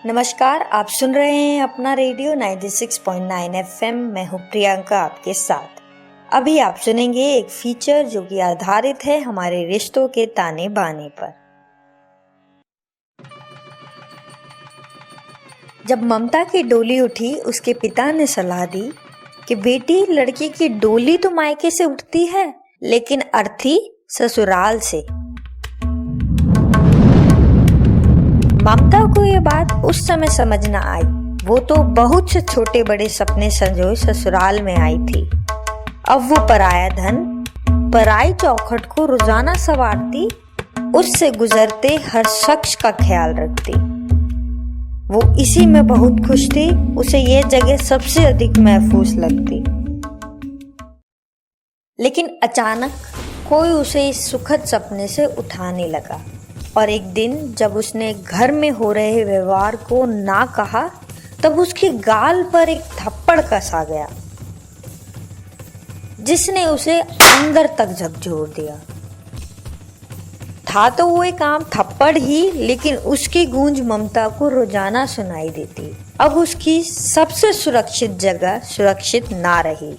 नमस्कार, आप सुन रहे हैं अपना रेडियो 96.9 एफएम। मैं हूँ प्रियंका आपके साथ। अभी आप सुनेंगे एक फीचर जो कि आधारित है हमारे रिश्तों के ताने बाने पर। जब ममता की डोली उठी, उसके पिता ने सलाह दी कि बेटी, लड़की की डोली तो मायके से उठती है, लेकिन अर्थी ससुराल से। ममता को ये बात उस समय समझ न आई। वो तो बहुत से छोटे बड़े सपने संजोए ससुराल में आई थी। अब वो पराया धन, पराई चौखट को रोजाना संवारती, उससे गुजरते हर शख्स का ख्याल रखती। वो इसी में बहुत खुश थी। उसे ये जगह सबसे अधिक महफूज लगती। लेकिन अचानक कोई उसे इस सुखद सपने से उठाने लगा और एक दिन जब उसने घर में हो रहे व्यवहार को ना कहा, तब उसकी गाल पर एक थप्पड़ कसा गया जिसने उसे अंदर तक झकझोर दिया। था तो वो एक आम थप्पड़ ही, लेकिन उसकी गूंज ममता को रोजाना सुनाई देती। अब उसकी सबसे सुरक्षित जगह सुरक्षित ना रही।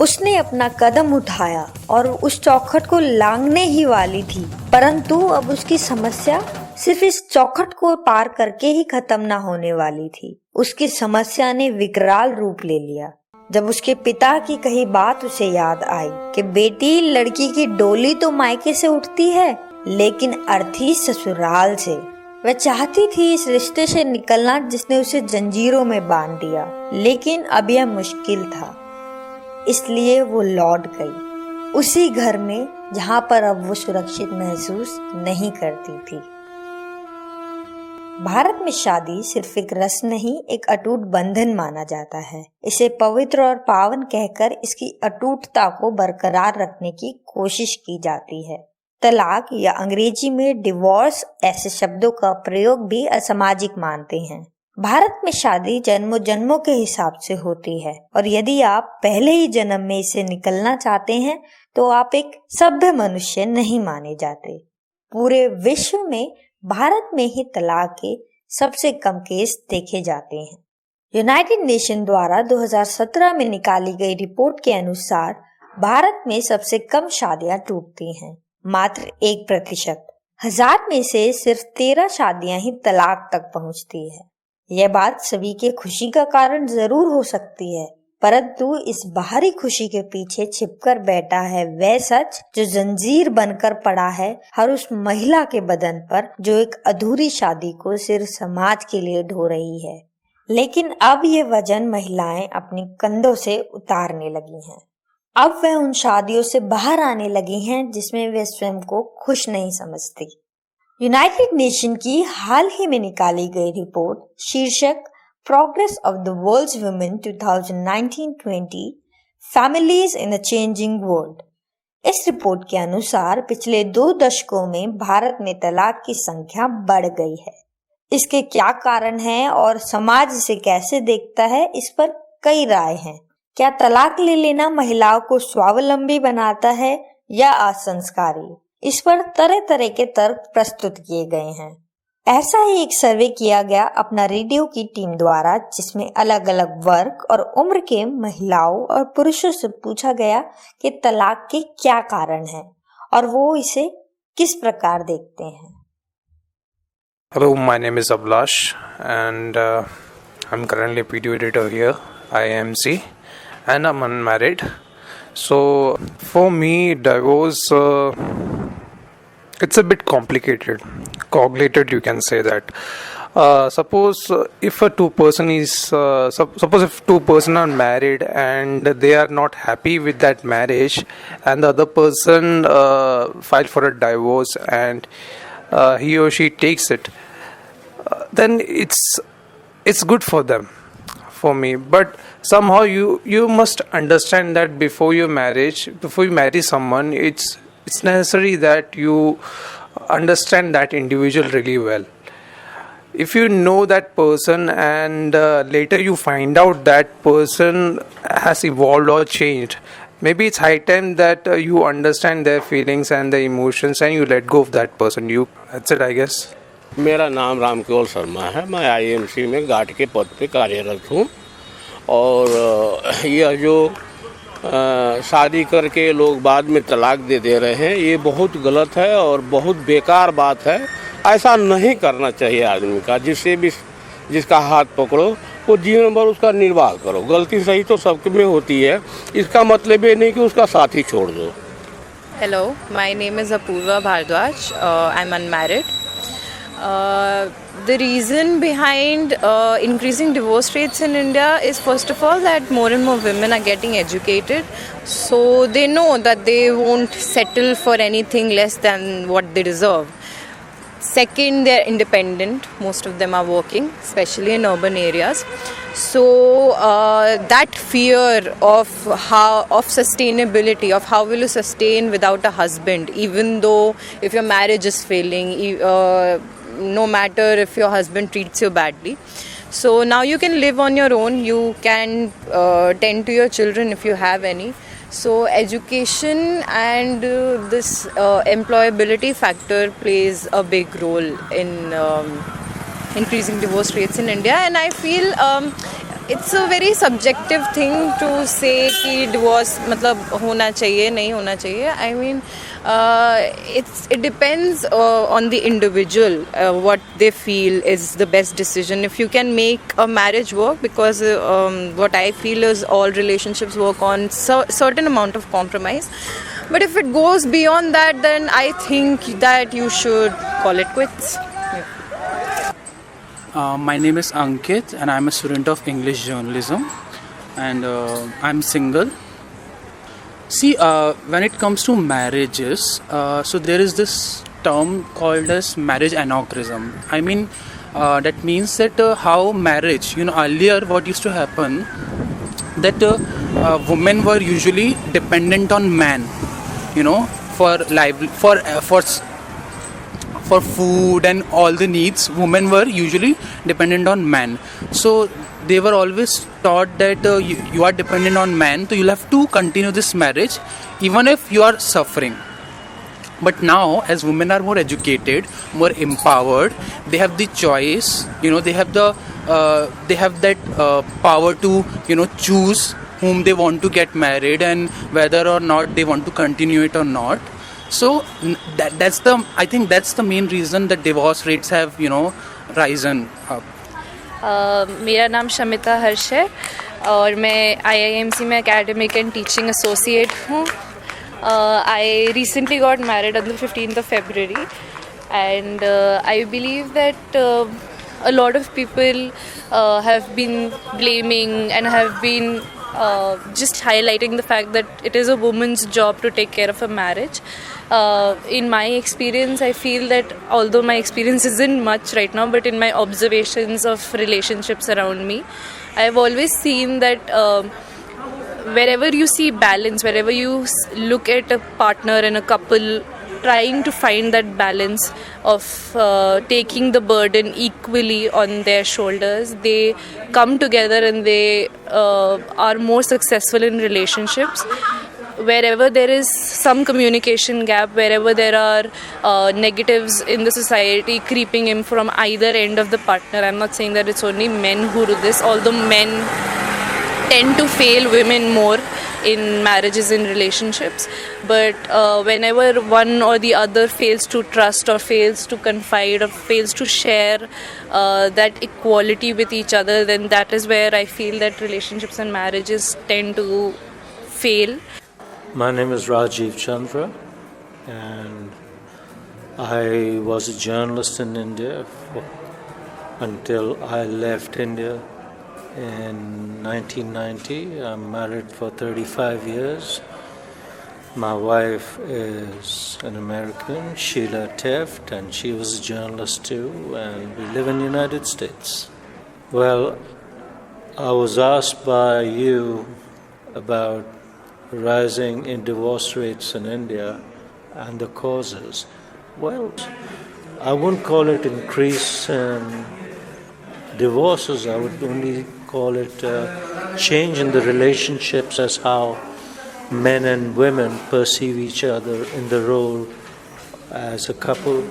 उसने अपना कदम उठाया और उस चौखट को लांघने ही वाली थी, परंतु अब उसकी समस्या सिर्फ इस चौखट को पार करके ही खत्म ना होने वाली थी। उसकी समस्या ने विकराल रूप ले लिया जब उसके पिता की कही बात उसे याद आई कि बेटी, लड़की की डोली तो मायके से उठती है, लेकिन अर्थी ससुराल से। वह चाहती थी इस रिश्ते से निकलना जिसने उसे जंजीरों में बांध दिया, लेकिन अब यह मुश्किल था। इसलिए वो लौट गई उसी घर में जहां पर अब वो सुरक्षित महसूस नहीं करती थी। भारत में शादी सिर्फ एक रस्म नहीं, एक अटूट बंधन माना जाता है। इसे पवित्र और पावन कहकर इसकी अटूटता को बरकरार रखने की कोशिश की जाती है। तलाक या अंग्रेजी में डिवोर्स ऐसे शब्दों का प्रयोग भी असामाजिक मानते हैं। भारत में शादी जन्मों जन्मों के हिसाब से होती है और यदि आप पहले ही जन्म में इसे निकलना चाहते हैं तो आप एक सभ्य मनुष्य नहीं माने जाते। पूरे विश्व में भारत में ही तलाक के सबसे कम केस देखे जाते हैं। यूनाइटेड नेशन द्वारा 2017 में निकाली गई रिपोर्ट के अनुसार भारत में सबसे कम शादियां टूटती हैं, मात्र 1%। 1000 में से सिर्फ 13 शादियां ही तलाक तक पहुंचती है। यह बात सभी के खुशी का कारण जरूर हो सकती है, परंतु इस बाहरी खुशी के पीछे छिपकर बैठा है वह सच जो जंजीर बनकर पड़ा है हर उस महिला के बदन पर जो एक अधूरी शादी को सिर्फ समाज के लिए ढो रही है। लेकिन अब ये वजन महिलाएं अपनी कंधों से उतारने लगी हैं। अब वह उन शादियों से बाहर आने लगी हैं जिसमें वे स्वयं को खुश नहीं समझती। यूनाइटेड नेशन की हाल ही में निकाली गई रिपोर्ट शीर्षक progress of the world's women 2019-20 families in a changing world. इस रिपोर्ट के अनुसार पिछले 2 दशकों में भारत में तलाक की संख्या बढ़ गई है। इसके क्या कारण हैं और समाज इसे कैसे देखता है, इस पर कई राय हैं। क्या तलाक ले लेना महिलाओं को स्वावलंबी बनाता है या असंस्कारी? इस पर तरह तरह के तर्क प्रस्तुत किए गए हैं। ऐसा ही एक सर्वे किया गया अपना रेडियो की टीम द्वारा, जिसमें अलग अलग वर्ग और उम्र के महिलाओं और पुरुषों से पूछा गया कि तलाक के क्या कारण हैं और वो इसे किस प्रकार देखते हैं। Hello, my name is Ablash and I'm currently a video editor here, IMC, and I'm unmarried. So for me, divorce it's a bit complicated, cognited, you can say that. Suppose if two persons are married and they are not happy with that marriage, and the other person filed for a divorce and he or she takes it, then it's good for them, for me. But somehow you must understand that before you marry someone, it's necessary that you understand that individual really well. If you know that person and later you find out that person has evolved or changed, maybe it's high time that you understand their feelings and their emotions and you let go of that person. That's it, I guess. मेरा नाम रामकेवल शर्मा है। मैं IMC में guard के पद पे कार्यरत हूँ। और यह जो शादी करके लोग बाद में तलाक दे रहे हैं, ये बहुत गलत है और बहुत बेकार बात है। ऐसा नहीं करना चाहिए आदमी का। जिसका हाथ पकड़ो वो जीवन भर उसका निर्वाह करो। गलती सही तो सबके में होती है, इसका मतलब ये नहीं कि उसका साथी छोड़ दो। Hello, my name is Apurva Bhardwaj. I'm unmarried. The reason behind increasing divorce rates in India is, first of all, that more and more women are getting educated. So they know that they won't settle for anything less than what they deserve. Second, they're independent. Most of them are working, especially in urban areas. So that fear of sustainability, of how will you sustain without a husband, even though if your marriage is failing, no matter if your husband treats you badly. So now you can live on your own. You can tend to your children if you have any. So education and this employability factor plays a big role in increasing divorce rates in India. And I feel it's a very subjective thing to say कि divorce मतलब होना चाहिए नहीं होना चाहिए. I mean it depends on the individual what they feel is the best decision. If you can make a marriage work, because what I feel is all relationships work on certain amount of compromise. But if it goes beyond that, then I think that you should call it quits. My name is Ankit and I'm a student of English journalism, and I'm single. See, when it comes to marriages, so there is this term called as marriage anachronism. I mean, that means that how marriage, earlier what used to happen, that women were usually dependent on man, for food and all the needs. Women were usually dependent on man. So they were always taught that you are dependent on man, so you'll have to continue this marriage even if you are suffering. But now, as women are more educated, more empowered, they have the choice. They have that power to choose whom they want to get married and whether or not they want to continue it or not. So I think that's the main reason that divorce rates have risen up. मेरा नाम शमिता हर्ष है और मैं IIMC में academic and teaching associate हूँ. I recently got married on the 15th of February, and I believe that a lot of people have been blaming and have been just highlighting the fact that it is a woman's job to take care of a marriage. In my experience, I feel that although my experience isn't much right now, but in my observations of relationships around me, I've always seen that wherever you see balance, wherever you look at a partner and a couple trying to find that balance of taking the burden equally on their shoulders, they come together and they are more successful in relationships. Wherever there is some communication gap, wherever there are negatives in the society creeping in from either end of the partner, I'm not saying that it's only men who do this, although men tend to fail women more in marriages and relationships, but whenever one or the other fails to trust or fails to confide or fails to share that equality with each other, then that is where I feel that relationships and marriages tend to fail. My name is Rajiv Chandra, and I was a journalist in India until I left India in 1990. I'm married for 35 years. My wife is an American, Sheila Teft, and she was a journalist too, and we live in the United States. Well, I was asked by you about rising in divorce rates in India and the causes. Well, I wouldn't call it increase in divorces. I would only call it a change in the relationships as how men and women perceive each other in the role as a couple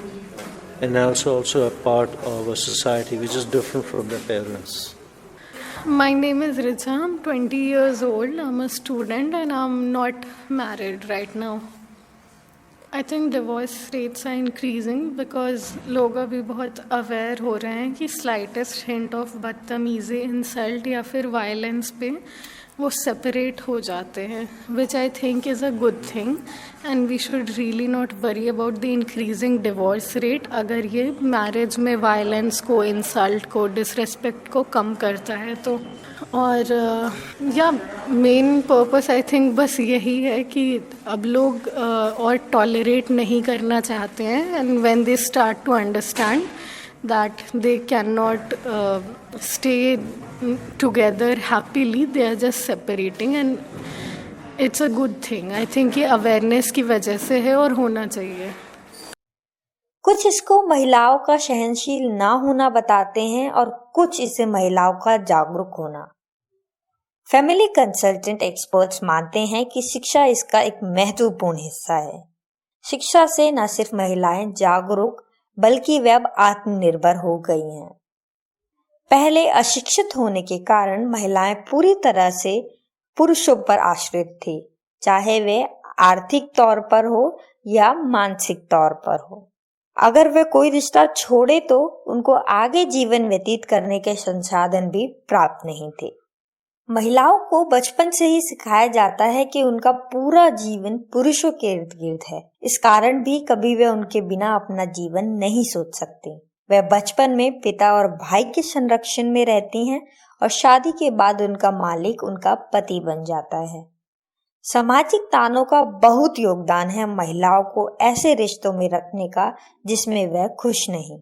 and also a part of a society which is different from their parents. My name is Richa. I'm 20 years old. I'm a student and I'm not married right now. I think divorce rates are increasing because लोग अभी बहुत aware हो रहे हैं कि slightest hint of बदतमीज़ी, insult या फिर वायलेंस पे वो सेपरेट हो जाते हैं, which I think is a good thing and we should really not worry about the increasing divorce rate अगर ये मैरिज में वायलेंस को, इंसल्ट को, डिसरेस्पेक्ट को कम करता है तो। और या मेन पर्पस आई थिंक बस यही है कि अब लोग और टॉलरेट नहीं करना चाहते हैं and when they start to understand that they cannot stay together happily, they are just separating and it's a good thing. I think ये awareness की वजह से है और होना चाहिए। कुछ इसको महिलाओं का सहनशील ना होना बताते हैं और कुछ इसे महिलाओं का जागरूक होना। फैमिली कंसल्टेंट एक्सपर्ट्स मानते हैं कि शिक्षा इसका एक महत्वपूर्ण हिस्सा है। शिक्षा से न सिर्फ महिलाएं जागरूक बल्कि वे अब आत्मनिर्भर हो गई हैं। पहले अशिक्षित होने के कारण महिलाएं पूरी तरह से पुरुषों पर आश्रित थी, चाहे वे आर्थिक तौर पर हो या मानसिक तौर पर हो। अगर वे कोई रिश्ता छोड़े तो उनको आगे जीवन व्यतीत करने के संसाधन भी प्राप्त नहीं थे। महिलाओं को बचपन से ही सिखाया जाता है कि उनका पूरा जीवन पुरुषों के इर्द गिर्द है। इस कारण भी कभी वे उनके बिना अपना जीवन नहीं सोच सकती। वे बचपन में पिता और भाई के संरक्षण में रहती हैं और शादी के बाद उनका मालिक उनका पति बन जाता है। सामाजिक तानों का बहुत योगदान है महिलाओं को ऐसे रिश्तों में रखने का जिसमें वह खुश नहीं।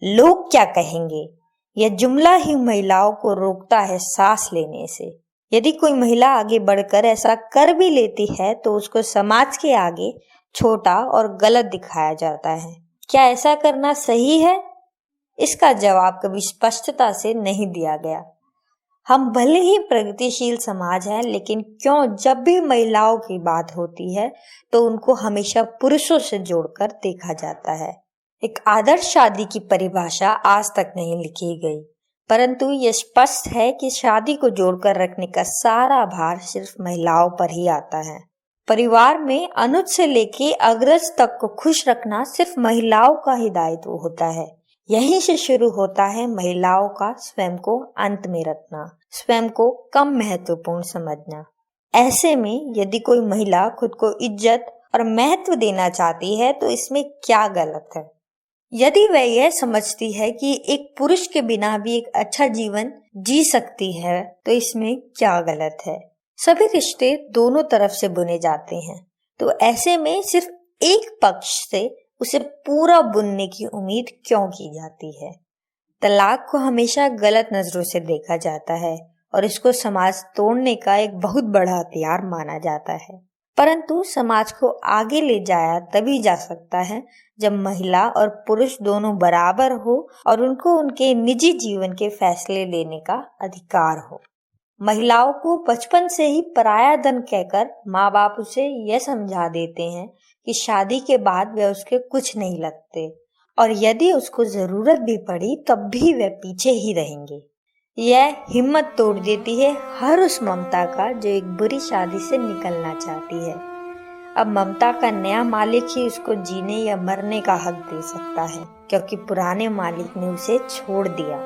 लोग क्या कहेंगे, यह जुमला ही महिलाओं को रोकता है सांस लेने से। यदि कोई महिला आगे बढ़कर ऐसा कर भी लेती है तो उसको समाज के आगे छोटा और गलत दिखाया जाता है। क्या ऐसा करना सही है? इसका जवाब कभी स्पष्टता से नहीं दिया गया। हम भले ही प्रगतिशील समाज हैं, लेकिन क्यों जब भी महिलाओं की बात होती है तो उनको हमेशा पुरुषों से जोड़कर देखा जाता है। एक आदर्श शादी की परिभाषा आज तक नहीं लिखी गई, परंतु ये स्पष्ट है कि शादी को जोड़कर रखने का सारा भार सिर्फ महिलाओं पर ही आता है। परिवार में अनुज से लेके अग्रज तक को खुश रखना सिर्फ महिलाओं का ही दायित्व होता है। यहीं से शुरू होता है महिलाओं का स्वयं को अंत में रखना, स्वयं को कम महत्वपूर्ण समझना। ऐसे में यदि कोई महिला खुद को इज्जत और महत्व देना चाहती है तो इसमें क्या गलत है? यदि वह यह समझती है कि एक पुरुष के बिना भी एक अच्छा जीवन जी सकती है तो इसमें क्या गलत है? सभी रिश्ते दोनों तरफ से बुने जाते हैं, तो ऐसे में सिर्फ एक पक्ष से उसे पूरा बुनने की उम्मीद क्यों की जाती है? तलाक को हमेशा गलत नजरों से देखा जाता है और इसको समाज तोड़ने का एक बहुत बड़ा हथियार माना जाता है, परंतु समाज को आगे ले जाया तभी जा सकता है जब महिला और पुरुष दोनों बराबर हो और उनको उनके निजी जीवन के फैसले लेने का अधिकार हो। महिलाओं को बचपन से ही पराया धन कहकर माँ बाप उसे यह समझा देते हैं कि शादी के बाद वे उसके कुछ नहीं लगते और यदि उसको जरूरत भी पड़ी तब भी वे पीछे ही रहेंगे। यह हिम्मत तोड़ देती है हर उस ममता का जो एक बुरी शादी से निकलना चाहती है। अब ममता का नया मालिक ही उसको जीने या मरने का हक दे सकता है, क्योंकि पुराने मालिक ने उसे छोड़ दिया।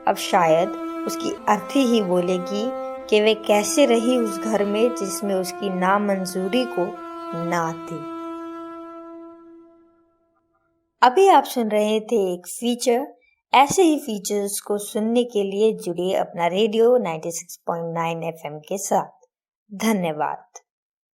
अब शायद उसकी अर्थी ही बोलेगी कि वे कैसे रही उस घर में जिसमें उसकी नामंजूरी को ना थी। अभी आप सुन रहे थे एक फीचर। ऐसे ही फीचर्स को सुनने के लिए जुड़िए अपना रेडियो 96.9 FM के साथ। धन्यवाद।